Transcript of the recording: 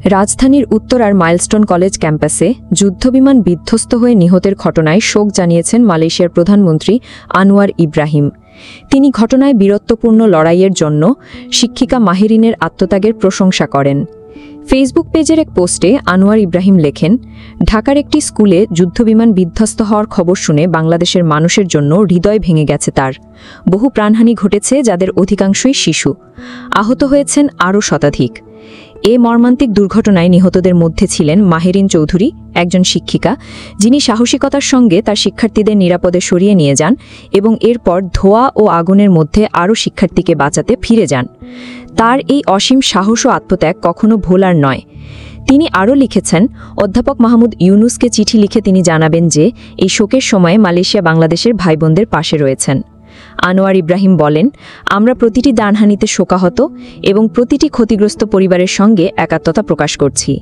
রাজধানীর উত্তরার milestone college ক্যাম্পাসে যুদ্ধবিমান বিধ্বস্ত হয়ে নিহতের ঘটনায় শোক জানিয়েছেন মালয়েশিয়ার প্রধানমন্ত্রী আনোয়ার ইব্রাহিম। তিনি ঘটনায় বীরত্বপূর্ণ লড়াইয়ের জন্য শিক্ষিকা মাহিরিনের আত্মত্যাগের প্রশংসা করেন। ফেসবুক পেজের এক পোস্টে আনোয়ার ইব্রাহিম লেখেন, ঢাকার একটি স্কুলে যুদ্ধবিমান বিধ্বস্ত হওয়ার খবর শুনে বাংলাদেশের মানুষের জন্য হৃদয় ভেঙে গেছে তার। বহু প্রাণহানি ঘটেছে, যাদের অধিকাংশই শিশু। আহত হয়েছেন আরও শতাধিক। এ মর্মান্তিক দুর্ঘটনায় নিহতদের মধ্যে ছিলেন মাহিরিন চৌধুরী, একজন শিক্ষিকা, যিনি সাহসিকতার সঙ্গে তার শিক্ষার্থীদের নিরাপদে সরিয়ে নিয়ে যান এবং এরপর ধোঁয়া ও আগুনের মধ্যে আরও শিক্ষার্থীকে বাঁচাতে ফিরে যান। তার এই অসীম সাহস ও আত্মত্যাগ কখনো ভোলার নয়। তিনি আরও লিখেছেন, অধ্যাপক মাহমুদ ইউনুসকে চিঠি লিখে তিনি জানাবেন যে এই শোকের সময়ে মালয়েশিয়া বাংলাদেশের ভাইবোনদের পাশে রয়েছেন। আনোয়ার ইব্রাহিম বলেন, আমরা প্রতিটি প্রাণহানিতে শোকাহত এবং প্রতিটি ক্ষতিগ্রস্ত পরিবারের সঙ্গে একাত্মতা প্রকাশ করছি।